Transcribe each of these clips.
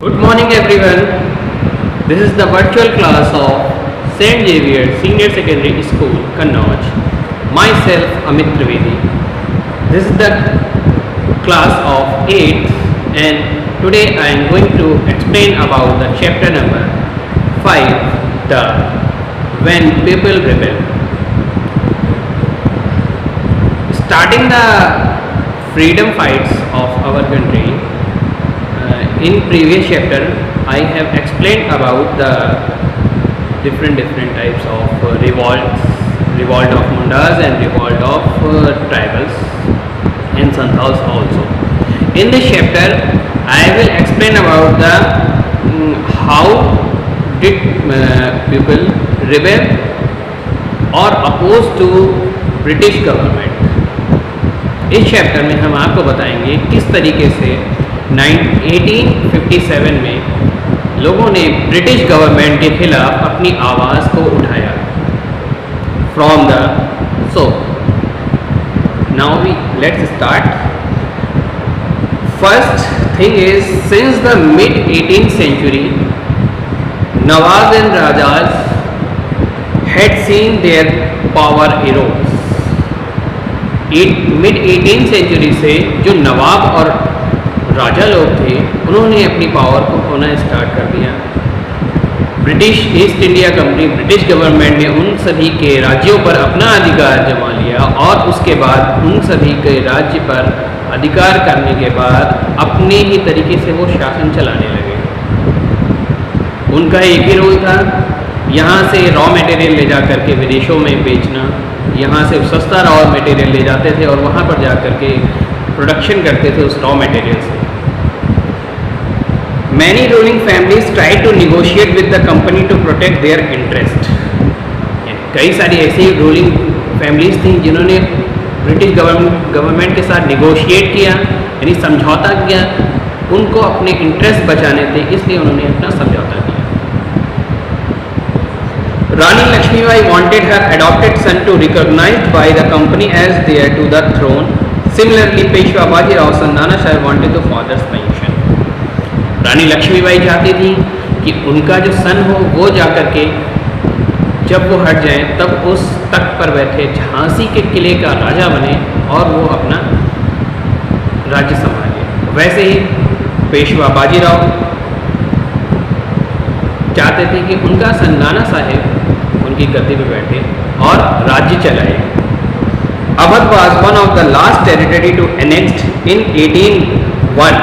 Good morning everyone. This is the virtual class of St. Xavier Senior Secondary School, Kannauj. Myself Amit Trivedi. This is the class of 8th and today I am going to explain about the chapter number 5, the When People Rebel. Starting the freedom fights of our country, in previous chapter I have explained about the different types of revolt of Mundas and revolt of tribals and Santals also. In this chapter I will explain about the how did people rebel or oppose to British government. इस chapter में हम आपको बताएंगे किस तरीके से 1857 में लोगों ने ब्रिटिश गवर्नमेंट के खिलाफ अपनी आवाज़ को उठाया. From the now let's start. First thing is since the mid 18th century Nawab and rajas had seen their power erodes. Mid 18th century से जो नवाब और राजा लोग थे उन्होंने अपनी पावर को खोना स्टार्ट कर दिया. British east India company, British government ने उन सभी के राज्यों पर अपना अधिकार जमा लिया और उसके बाद उन सभी के राज्य पर अधिकार करने के बाद अपने ही तरीके से वो शासन चलाने लगे. उनका एक ही रोल था, यहाँ से रॉ मटेरियल ले जा करके विदेशों में बेचना. यहाँ से सस्ता रॉ मटेरियल ले जाते थे और वहाँ पर जा करके प्रोडक्शन करते थे उस रॉ मटेरियल से. Many ruling families try to negotiate with the company to protect their interest. कई सारी ऐसी रूलिंग फैमिलीज थी जिन्होंने ब्रिटिश गवर्नमेंट के साथ निगोशिएट किया, यानी समझौता किया. उनको अपने इंटरेस्ट बचाने थे, इसलिए उन्होंने अपना समझौता किया. Rani Lakshmibai wanted her adopted son to recognized by the company as heir to the throne. Similarly, Peshwa Bajirao Sandana Shah wanted the father's pension. रानी लक्ष्मीबाई चाहती थी कि उनका जो सन हो वो जाकर के जब वो हट जाए तब उस तख्त पर बैठे झांसी के किले का राजा बने और वो अपना राज्य संभाले. वैसे ही पेशवा बाजीराव चाहते थे कि उनका सन नाना साहेब उनकी गद्दी पे बैठे और राज्य चलाए. Awadh was one of the last territory to annexed in 1801.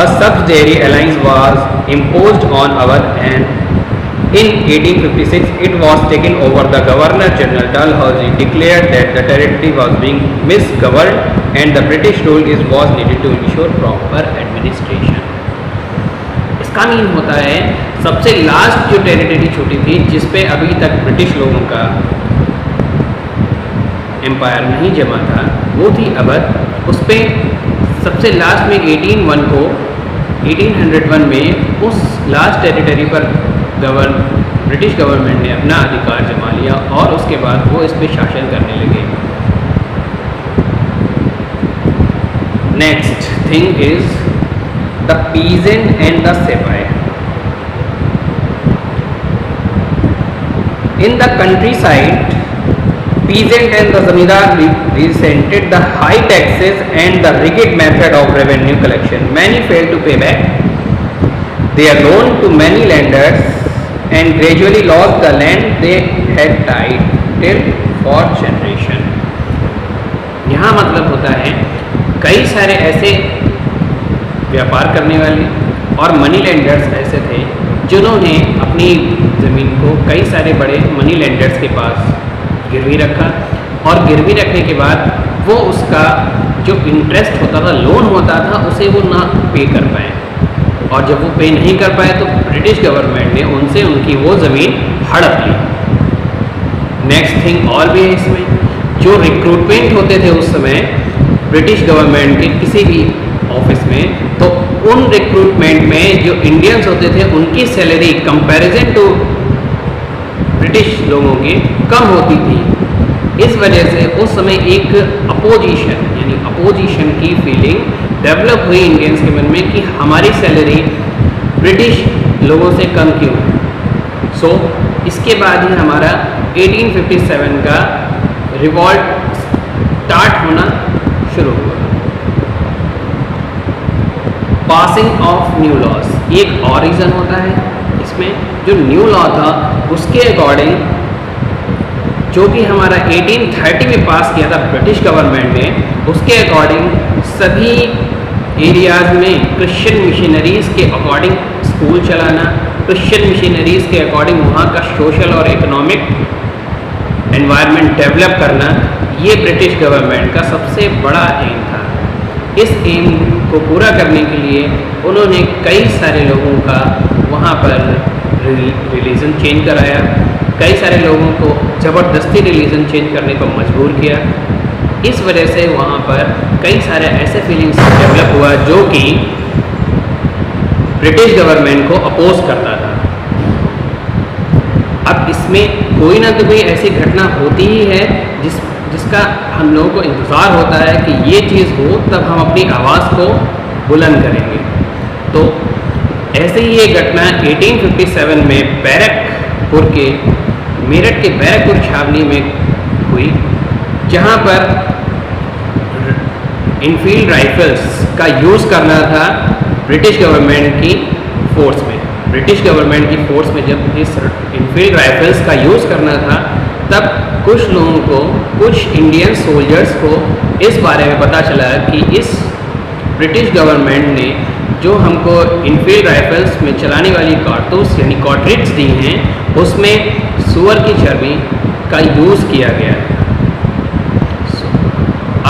A subsidiary alliance was imposed on Awadh and in 1856 it was taken over. The Governor General Dalhousie declared that the territory was being misgoverned and the British rule was needed to ensure proper administration. इसका mean होता है सबसे last जो territory छूटी थी जिस पे अभी तक ब्रिटिश लोगों का एम्पायर नहीं जमा था वो थी अवध. उस पर सबसे लास्ट में 1801 में उस लास्ट टेरिटरी पर ब्रिटिश गवर्नमेंट ने अपना अधिकार जमा लिया और उसके बाद वो इस पर शासन करने लगे. Next thing is the peasant and the sepoy. In the countryside, peasant and the zamindar resented the high taxes and the rigid method of revenue collection. Many failed to pay back their loan to many lenders and gradually lost the land they had tied for generation. यहाँ मतलब होता है कई सारे ऐसे व्यापार करने वाले और मनी लेंडर्स ऐसे थे जिन्होंने अपनी ज़मीन को कई सारे बड़े मनी लेंडर्स के पास गिरवी रखा और गिरवी रखने के बाद वो उसका जो इंटरेस्ट होता था, लोन होता था, उसे वो ना पे कर पाए. और जब वो पे नहीं कर पाए तो ब्रिटिश गवर्नमेंट ने उनसे उनकी वो ज़मीन हड़प ली. नेक्स्ट थिंग और भी है इसमें, जो रिक्रूटमेंट होते थे उस समय ब्रिटिश गवर्नमेंट के किसी भी ऑफिस में, तो उन रिक्रूटमेंट में जो इंडियंस होते थे उनकी सैलरी कंपैरिजन टू ब्रिटिश लोगों की कम होती थी. इस वजह से उस समय एक अपोजिशन यानी अपोजिशन की फीलिंग डेवलप हुई इंडियंस के मन में कि हमारी सैलरी ब्रिटिश लोगों से कम क्यों है? सो इसके बाद ही हमारा 1857 का रिवॉल्ट स्टार्ट होना शुरू हुआ। पासिंग ऑफ न्यू लॉज एक और रीज़न होता है इसमें। जो न्यू लॉ था उसके अकॉर्डिंग, जो कि हमारा 1830 में पास किया था ब्रिटिश गवर्नमेंट ने, उसके अकॉर्डिंग सभी एरियाज़ में क्रिश्चियन मिशनरीज़ के अकॉर्डिंग स्कूल चलाना, क्रिश्चियन मिशनरीज़ के अकॉर्डिंग वहाँ का सोशल और इकोनॉमिक एनवायरनमेंट डेवलप करना, ये ब्रिटिश गवर्नमेंट का सबसे बड़ा एम था। इस एम को पूरा करने के लिए उन्होंने कई सारे लोगों का वहाँ पर रिलीजन चेंज कराया, कई सारे लोगों को ज़बरदस्ती रिलीजन चेंज करने को मजबूर किया। इस वजह से वहाँ पर कई सारे ऐसे फीलिंग्स डेवलप हुआ जो कि ब्रिटिश गवर्नमेंट को अपोज करता था। अब इसमें कोई ना कोई ऐसी घटना होती ही है जिसका हम लोगों को इंतज़ार होता है कि ये चीज़ हो, तब हम अपनी आवाज़ को बुलंद करेंगे। तो ऐसे ही ये घटना 1857 में बैरकपुर के मेरठ के बैरकपुर छावनी में हुई, जहाँ पर इनफील्ड राइफल्स का यूज़ करना था ब्रिटिश गवर्नमेंट की फोर्स में। ब्रिटिश गवर्नमेंट की फोर्स में जब इस इनफील्ड राइफल्स का यूज़ करना था, तब कुछ लोगों को, कुछ इंडियन सोल्जर्स को इस बारे में पता चला कि इस ब्रिटिश गवर्नमेंट ने जो हमको इनफील्ड राइफल्स में चलाने वाली कारतूस यानी कार्ट्रिज दी हैं, उसमें सूअर की चर्बी का यूज़ किया गया है।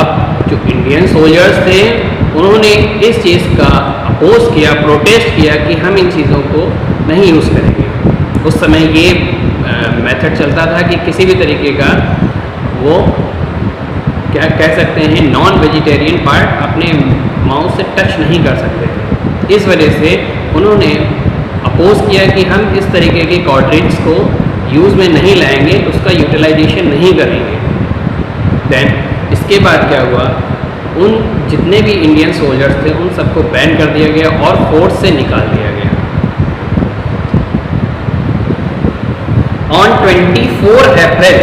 अब जो इंडियन सोल्जर्स थे उन्होंने इस चीज़ का अपोज किया, प्रोटेस्ट किया कि हम इन चीज़ों को नहीं यूज़ करेंगे। उस समय ये मेथड चलता था कि किसी भी तरीके का वो क्या कह सकते हैं, नॉन वेजिटेरियन पार्ट अपने माउथ से टच नहीं कर सकते थे। इस वजह से उन्होंने अपोज किया कि हम इस तरीके के कार्ट्रिज को यूज़ में नहीं लाएंगे, उसका यूटिलाइजेशन नहीं करेंगे। देन इसके बाद क्या हुआ, उन जितने भी इंडियन सोल्जर्स थे उन सबको बैन कर दिया गया और फोर्स से निकाल दिया गया। On 24 April,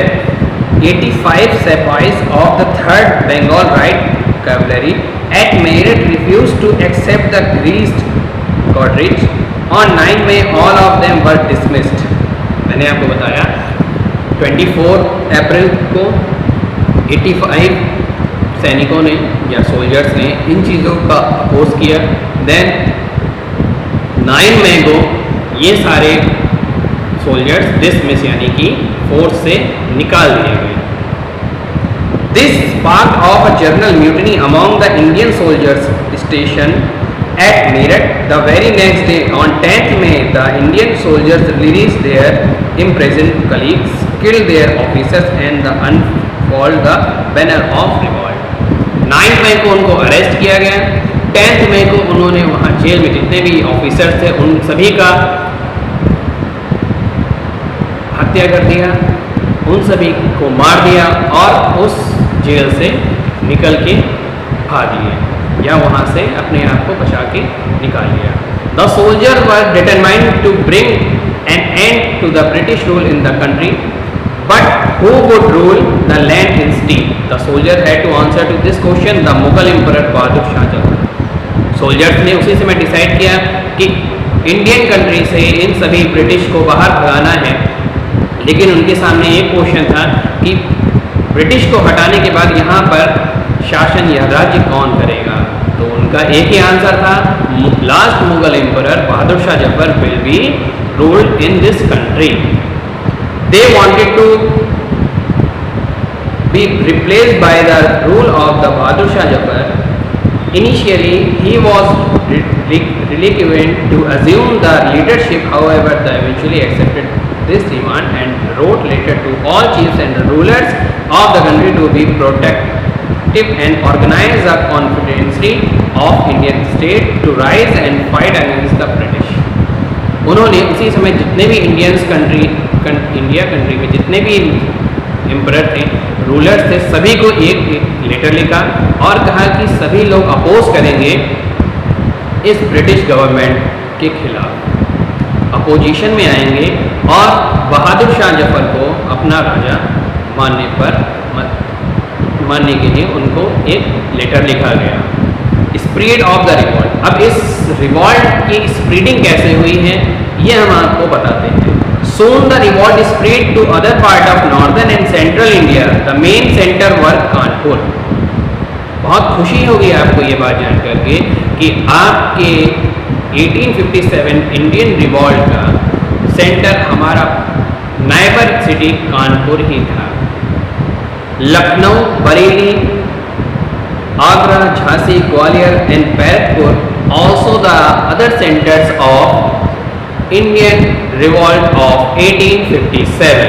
85 sepoys of the 3rd Bengal Light Cavalry at Meerut refused to accept the greased cartridge. On 9 May, all of them were dismissed. मैंने आपको बताया 24 अप्रैल को 85 सैनिकों ने या सोल्जर्स ने इन चीज़ों का अपोज किया। देन 9 मई को ये सारे सोल्जर्स डिसमिस यानी कि फोर्स से निकाल दिए गए। This spark of a general mutiny among the Indian soldiers station at Meerut. The very next day on 10th May the Indian soldiers release there imprisoned colleagues, killed their officers and unfurled the banner of revolt। 9 मई को उनको arrest किया गया। 10th मई को उन्होंने वहाँ jail में जितने भी ऑफिसर्स थे उन सभी का हत्या कर दिया, उन सभी को मार दिया और उस जेल से निकल के भाग लिए या वहाँ से अपने आप को बचा के निकाल लिया। The soldier were determined to bring an end to the British rule in the country, but who would rule the land instead? The soldier had to answer to this question the Mughal emperor Bahadur Shah Zafar. Soldiers ने उसी समय decide किया कि Indian country से इन सभी British को बाहर भगाना है, लेकिन उनके सामने एक क्वेश्चन था कि ब्रिटिश को हटाने के बाद यहाँ पर शासन या राज्य कौन करेगा? तो उनका एक ही आंसर था, last Mughal emperor Bahadur Shah Zafar will be ruled in this country. They wanted to be replaced by the rule of the Bahadur Shah Zafar. Initially, he was reluctant to assume the leadership. However, they eventually accepted this demand and wrote letter to all chiefs and rulers of the country to be protective and organize the confederacy of Indian state to rise and fight against the British। उन्होंने उसी समय जितने भी India country में जितने भी emperor थे, rulers थे, सभी को एक लेटर लिखा और कहा कि सभी लोग अपोज करेंगे इस ब्रिटिश गवर्नमेंट के खिलाफ। अपोजिशन में आएंगे और बहादुर शाह जफर को अपना राजा मानने के लिए उनको एक लेटर लिखा गया। Spread of the revolt. अब इस रिवॉल्ट की स्प्रीडिंग कैसे हुई है ये हम आपको बताते हैं। Soon the revolt spread to other part of northern and central India. The main center was Kanpur. बहुत खुशी होगी आपको ये बात जान करके कि आपके 1857 इंडियन रिवॉल्ट का सेंटर हमारा नाइबर सिटी कानपुर ही था। Lucknow, Bareilly, Agra, Jhansi, Gwalior and Barrackpore also the other centers of Indian revolt of 1857.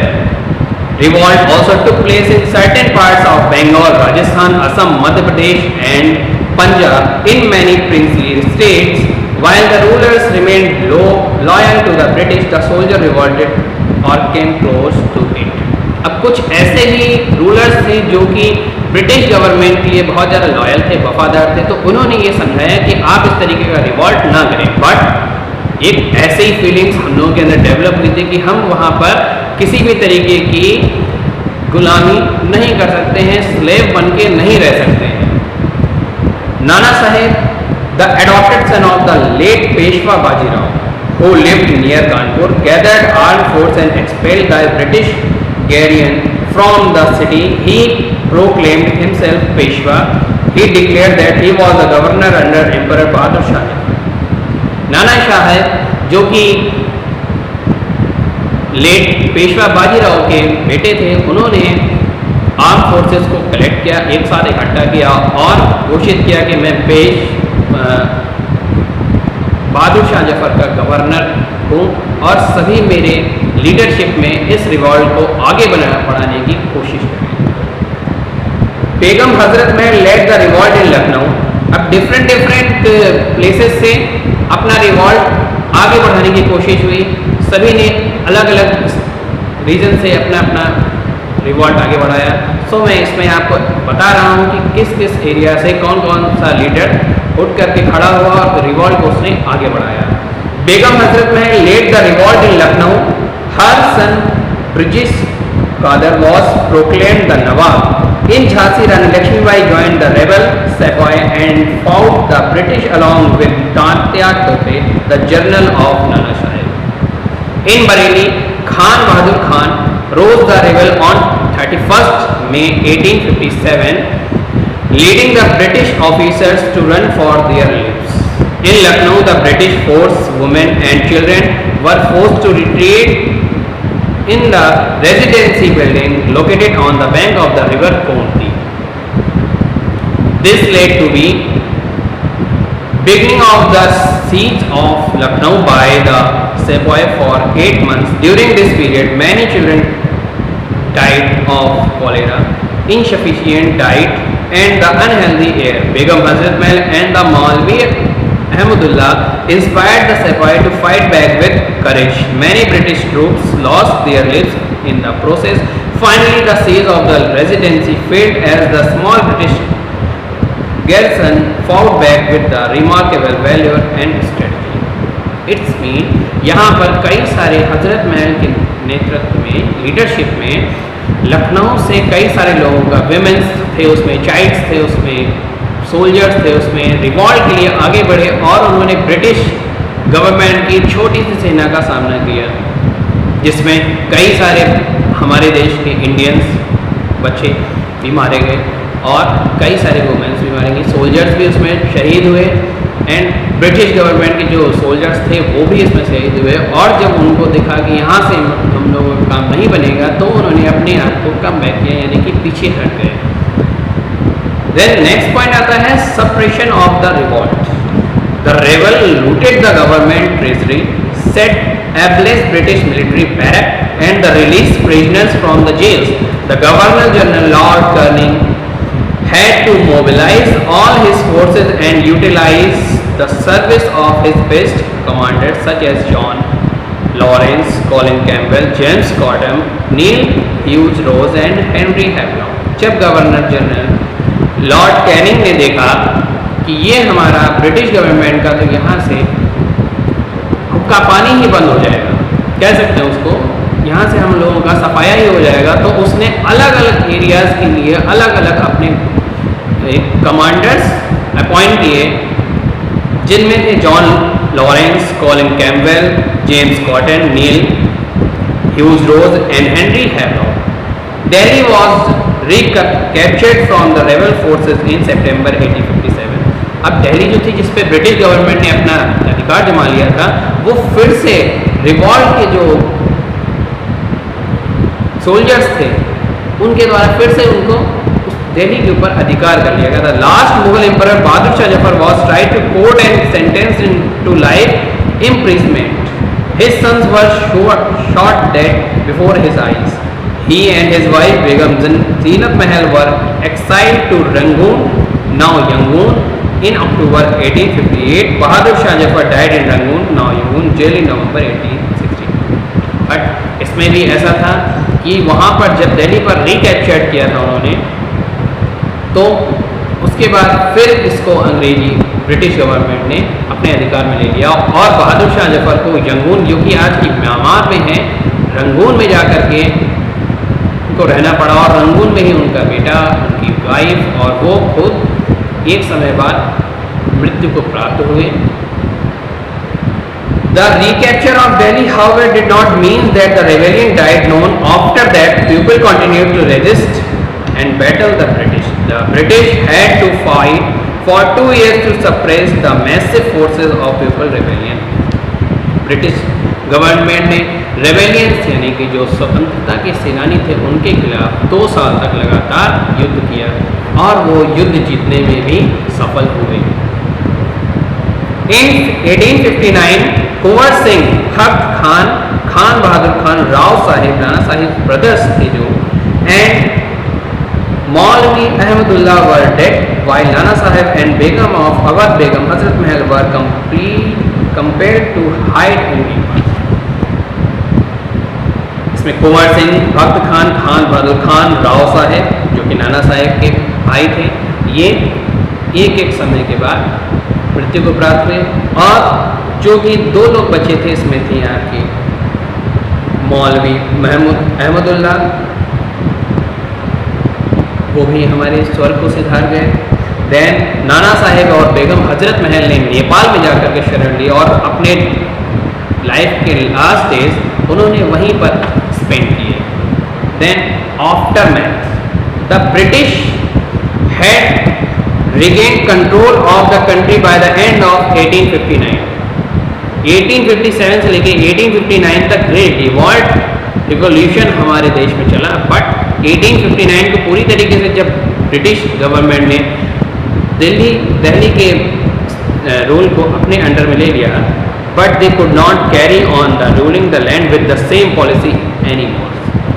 Revolt also took place in certain parts of Bengal, Rajasthan, Assam, Madhya Pradesh and Punjab. In many princely states, while the rulers remained loyal to the British, the soldiers revolted or came close to it. अब कुछ ऐसे ही rulers थे जो कि British government के लिए बहुत ज़्यादा लॉयल थे, वफादार थे, तो उन्होंने ये समझाया कि आप इस तरीके का रिवॉल्ट ना करें। बट एक ऐसे ही फीलिंग्स हम लोगों के अंदर डेवलप हुई थी कि हम वहाँ पर किसी भी तरीके की गुलामी नहीं कर सकते हैं, स्लेव बन के नहीं रह सकते हैं। Nana Sahib, the adopted son of the late Peshwa Bajirao, who lived near Kanpur, gathered armed force and expelled the British Garian from the city. He proclaimed himself Peshwa. He declared that he was the governor under Emperor Bahadur Shah. नाना शाह है जो कि late Peshwa Bajirao के बेटे थे, उन्होंने arm forces को collect किया, एक साथ इकट्ठा किया और घोषित किया कि मैं बहादुर शाह जफर का गवर्नर हूँ और सभी मेरे लीडरशिप में इस रिवॉल्ट को आगे बढ़ाने की कोशिश करें। Begum Hazrat Mahal led the revolt in Lucknow. अब डिफरेंट प्लेसेस से अपना रिवॉल्ट आगे बढ़ाने की कोशिश हुई, सभी ने अलग अलग रीजन से अपना अपना रिवॉल्ट आगे बढ़ाया। सो मैं इसमें आपको बता रहा हूँ कि किस किस एरिया से कौन कौन सा लीडर उठ करके खड़ा हुआ और रिवॉल्ट को उसने आगे बढ़ाया। Begum Hazrat Mahal led the revolt in Lucknow. Her son Birjis Qadr was proclaimed the Nawab. In Jhansi, Rani Lakshmibai joined the rebel sepoy and fought the British along with Tatya Tope, the general of Nana Sahib. In Bareilly, Khan Bahadur Khan rose the rebel on 31st May 1857, leading the British officers to run for their lives. In Lucknow, the British force, women and children were forced to retreat in the residency building located on the bank of the river Konti. This led to the beginning of the siege of Lucknow by the sepoy for 8 months. During this period, many children died of cholera, insufficient diet and the unhealthy air. Begum Hazrat Mahal and the Maulvi Ahmadullah inspired the sepoy to fight back with courage. Many British troops lost their lives in the process. Finally, the siege of the residency failed as the small British garrison fought back with the remarkable valor and strategy. It's mean यहाँ पर कई सारे हजरत महल के नेतृत्व में, leadership में लखनऊ से कई सारे लोगों का, विमेंस थे उसमें, चाइल्ड्स थे उसमें, सोल्जर्स थे उसमें, रिवॉल्ट के लिए आगे बढ़े और उन्होंने ब्रिटिश गवर्नमेंट की छोटी सी सेना का सामना किया, जिसमें कई सारे हमारे देश के इंडियंस बच्चे भी मारे गए और कई सारे वुमेन्स भी मारे गए, सोल्जर्स भी उसमें शहीद हुए एंड ब्रिटिश गवर्नमेंट के जो सोल्जर्स थे वो भी इसमें शहीद हुए। और जब उनको देखा कि यहाँ से हम लोगों का काम नहीं बनेगा तो उन्होंने अपने आप को कम बैक किया, यानी कि पीछे हट गए। Then next point आता है suppression of the revolt. The rebel looted the government treasury, set ablaze British military barrack and the released prisoners from the jails. The Governor General Lord Canning had to mobilize all his forces and utilize the service of his best commanders such as John Lawrence, Colin Campbell, James Cottam, Neil Hughes Rose and Henry Havelock. जब governor general Lord Canning ने देखा कि ये हमारा British government का तो यहाँ से हुक्का पानी ही बंद हो जाएगा, कह सकते हैं उसको, यहाँ से हम लोगों का सफाया ही हो जाएगा। तो उसने अलग अलग एरियाज़ के लिए अलग अलग अपने कमांडर्स अपॉइंट किए, जिनमें थे John Lawrence, Colin Campbell, James Cotton, Neil Hughes Rose and Henry Havelock. Delhi was recaptured from the rebel forces in September 1857। अब दिल्ली जो थी, जिस पे ब्रिटिश गवर्नमेंट ने अपना अधिकार जमा लिया था, वो फिर से रिवॉल्ट के जो सोल्जर्स थे उनके द्वारा फिर से उनको उस दिल्ली के ऊपर अधिकार कर लिया गया था। Last Mughal emperor Bahadur Shah Zafar was tried to court and sentenced to life imprisonment। His sons were shot dead before his eyes। He and his wife Begum Zeenat Mahal were exiled to Rangoon, now Yangon, in October 1858। Bahadur Shah Zafar died in Rangoon, now Yangon, jail in November 1860। But इसमें भी ऐसा था कि वहाँ पर जब दिल्ली पर recaptured किया था उन्होंने, तो उसके बाद फिर इसको अंग्रेजी ब्रिटिश गवर्नमेंट ने अपने अधिकार में ले लिया और बहादुर शाह जफर को यंगून, जो कि आज की म्यांमार में है, रंगून में जा कर के को रहना पड़ा और रंगून में ही उनका बेटा, उनकी वाइफ और वो खुद एक समय बाद मृत्यु को प्राप्त हुए। The recapture of Delhi, however, did not mean that the rebellion died down. After that, people continued to resist and battle the British. The British had to fight for 2 years to suppress the massive forces of people rebellion। British government ने rebellions यानी कि जो स्वतंत्रता के सेनानी थे उनके खिलाफ 2 साल तक लगातार युद्ध किया और वो युद्ध जीतने में भी सफल हुए। In 1859, कुंवर सिंह, भक्त खान, खान बहादुर खान, राव साहिब, नाना साहिब ब्रदर्स थे जो, एंड मौलवी अहमदुल्ला वर dead, while Nana Sahib and Begum of Awadh Begum, Hazrat Mahal were compelled to hide in Nepal। इसमें कुंवर सिंह, भक्त खान, खान बहादुर खान, राव साहेब जो कि नाना साहेब के भाई थे, ये एक एक समय के बाद मृत्यु को प्राप्त हुए और जो कि 2 लोग बचे थे इसमें थे यहाँ की मौलवी अहमदुल्ला, वो भी हमारे स्वर्ग को सिधार गए। देन नाना साहेब और बेगम हजरत महल ने नेपाल में जाकर के शरण ली और अपने लाइफ के लास्ट डेज उन्होंने वहीं पर स्पेंड किए। Then after the British had regained control of the country by the end of 1859। 1857 से लेके 1859 तक ग्रेट रिवॉल्यूशन हमारे देश में चला, बट 1859 को पूरी तरीके से जब ब्रिटिश गवर्नमेंट ने दिल्ली के रूल को अपने अंडर में ले लिया, but they could not carry on the ruling the land with the same policy any more.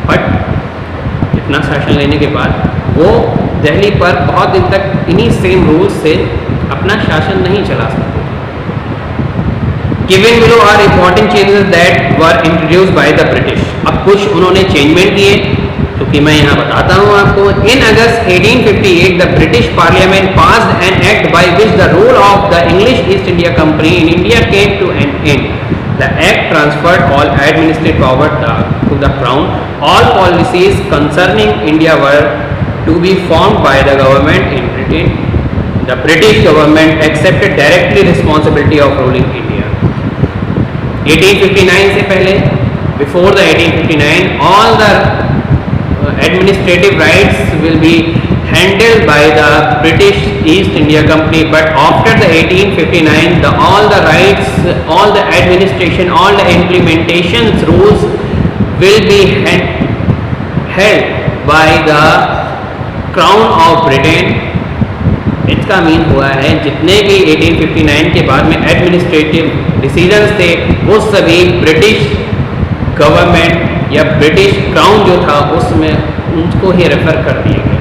But इतना शासन लेने के बाद वो दिल्ली पर बहुत दिन तक इन्हीं सेम रूल्स से अपना शासन नहीं चला सकते। Given below are important changes that were introduced by the British. अब कुछ उन्होंने चेंजमेंट किए तो कि मैं यहाँ बताता हूँ आपको। In August 1858 the British parliament passed an act by which the rule of the English East India Company in India came to an end. The act transferred all administrative power to the crown. All policies concerning India were to be formed by the government in Britain। The British government accepted directly responsibility of ruling India। 1859 से पहले, before the 1859, all the administrative rights will be handled by the British East India Company, but after the 1859, all the rights, all the administration, all the implementations rules will be held by the crown of Britain. इसका mean हुआ है जितने भी 1859 के बाद में administrative decisions थे वो सभी ब्रिटिश गवर्नमेंट या ब्रिटिश क्राउन जो था उसमें उनको ही रेफर कर दिए गए।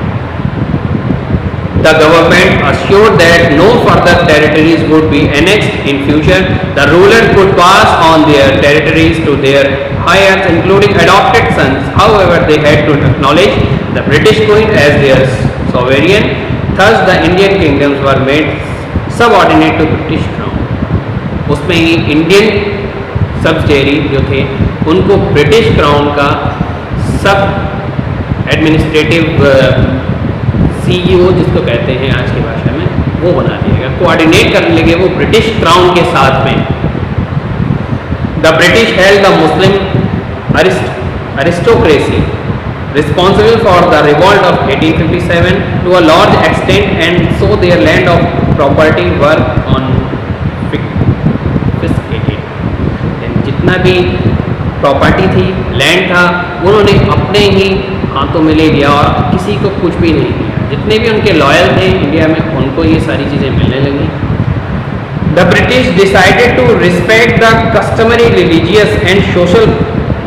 The government assured that no further territories would be annexed in future। The rulers could pass on their territories to their heirs, including adopted sons. However, they had to acknowledge the British Queen as their sovereign। Thus, the Indian kingdoms were made subordinate to British Crown। उसमें ही Indian subsidiary जो थे उनको British crown का सब administrative CEO जिसको कहते हैं आज की भाषा में, वो बना दिया गया, कोऑर्डिनेट करने लगे वो ब्रिटिश क्राउन के साथ में। The British held the Muslim aristocracy responsible for the revolt of 1857 to a large extent, and so their land of property were confiscated. जितना भी प्रॉपर्टी थी, लैंड था, उन्होंने अपने ही हाथों में ले लिया और किसी को कुछ भी नहीं दिया। जितने भी उनके लॉयल थे इंडिया में, उनको ये सारी चीज़ें मिलने लगी। The British decided to respect the customary religious and social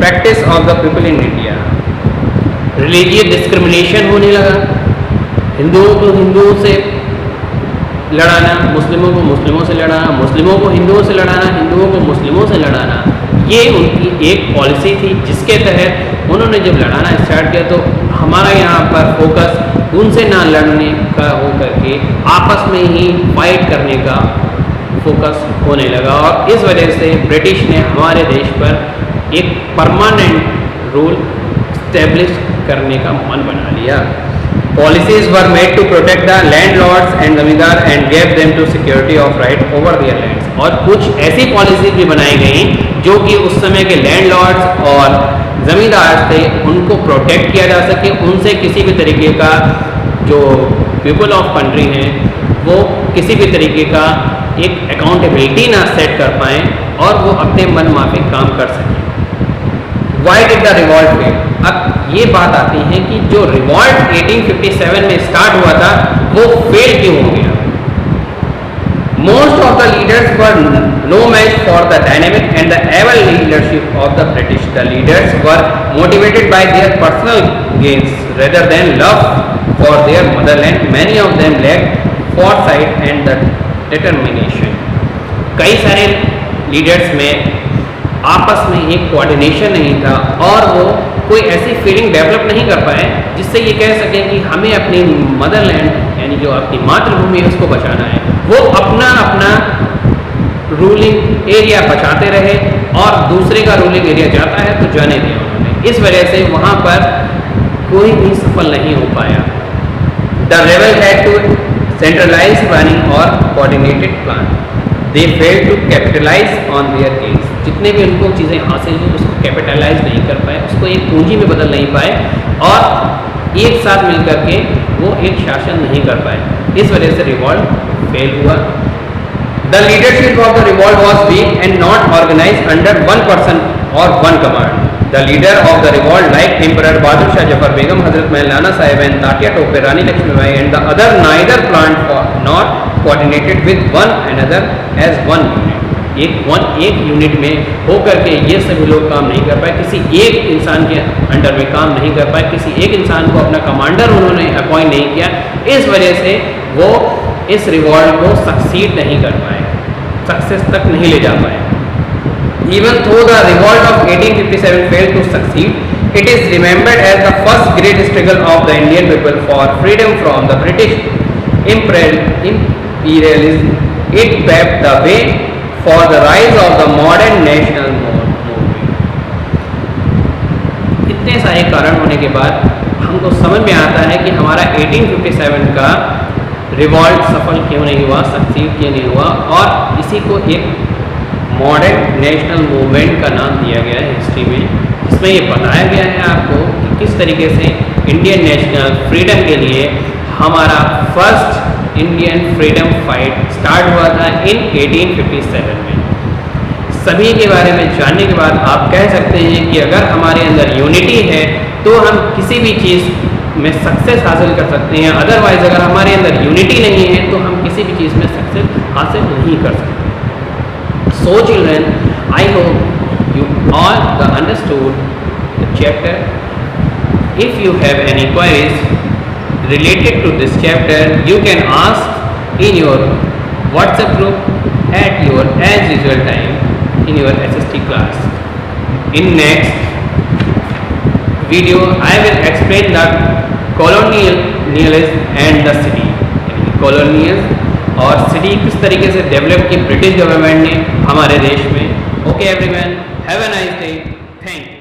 practice of the people in India. Religious discrimination होने लगा, हिंदुओं को हिंदुओं से लड़ाना, मुस्लिमों को मुस्लिमों से लड़ाना, मुस्लिमों को हिंदुओं से लड़ाना, हिंदुओं को मुस्लिमों से लड़ाना, ये उनकी एक पॉलिसी थी जिसके तहत उन्होंने जब लड़ाना स्टार्ट किया तो हमारा यहाँ पर फोकस उनसे ना लड़ने का हो करके आपस में ही फाइट करने का फोकस होने लगा, और इस वजह से ब्रिटिश ने हमारे देश पर एक परमानेंट रूल स्टैब्लिश करने का मन बना लिया। Policies were made to protect the landlords and zamindar and gave them to security of right over their lands, और कुछ ऐसी पॉलिसीज भी बनाई गई जो कि उस समय के लैंडलॉर्ड्स और जमींदार थे उनको प्रोटेक्ट किया जा सके, उनसे किसी भी तरीके का जो पीपल ऑफ कंट्री हैं वो किसी भी तरीके का एक अकाउंटेबिलिटी ना सेट कर पाएँ और वो अपने मन माफिक काम कर सकें। Why did the revolt fail? अब ये बात आती है कि जो रिवॉल्ट 1857 में स्टार्ट हुआ था वो फेल क्यों हो गया? Most of the leaders were no match for the dynamic and the able leadership of the British. The leaders were motivated by their personal gains rather than love for their motherland. Many of them lacked foresight and the determination. कई सारे leaders में आपस में एक coordination नहीं था और वो कोई ऐसी फीलिंग डेवलप नहीं कर पाए जिससे ये कह सकें कि हमें अपनी मदरलैंड यानी जो आपकी मातृभूमि है उसको बचाना है। वो अपना अपना रूलिंग एरिया बचाते रहे और दूसरे का रूलिंग एरिया जाता है तो जाने दिया उन्होंने। इस वजह से वहाँ पर कोई भी सफल नहीं हो पाया। The rebel had to centralise planning और coordinated plan. They fail to capitalise on their gains. जितने भी उनको चीज़ें हासिल हुई उसको कैपिटलाइज नहीं कर पाए, उसको एक पूंजी में बदल नहीं पाए और एक साथ मिलकर के वो एक शासन नहीं कर पाए। इस वजह से रिवॉल्ट फेल हुआ। The leadership of the revolt was weak and not organise under one person और one command. The leader of the revolt like emperor Bahadur Shah Zafar, Begum Hazrat Mahal Nana Sahib and Tatya Tope, Rani Laxmibai and the other neither plan not coordinated with one another as one unit. एक unit में होकर के ये सभी लोग काम नहीं कर पाए, किसी एक इंसान के अंडर में काम नहीं कर पाए, किसी एक इंसान को अपना कमांडर उन्होंने अपॉइंट नहीं किया। इस वजह से वो इस रिवॉल्ट को सक्सीड नहीं कर पाए, सक्सेस तक नहीं ले जा पाए। Even though the revolt of 1857 failed to succeed, it is remembered as the first great struggle of the Indian people for freedom from the British imperialism. It paved the way for the rise of the modern national movement. इतने सारे कारण होने के बाद हमको समझ में आता है कि हमारा 1857 का रिवॉल्ट सफल क्यों नहीं हुआ, सक्सीड क्यों नहीं हुआ, और इसी को एक मॉडर्न नेशनल मूवमेंट का नाम दिया गया है हिस्ट्री में, जिसमें ये बताया गया है आपको कि किस तरीके से इंडियन नेशनल फ्रीडम के लिए हमारा first Indian freedom fight start हुआ था इन 1857 में। सभी के बारे में जानने के बाद आप कह सकते हैं कि अगर हमारे अंदर यूनिटी है तो हम किसी भी चीज़ में सक्सेस हासिल कर सकते हैं, अदरवाइज अगर हमारे अंदर यूनिटी नहीं है तो हम किसी भी चीज़ में सक्सेस हासिल नहीं कर सकते। So children, I hope you all understood the chapter. If you have any queries related to this chapter, you can ask in your WhatsApp group at your as usual time in your SST class. In next video, I will explain the colonialism and the city. colonial और city किस तरीके से develop की British government ने हमारे देश में। Okay everyone, have a nice day. Thank you.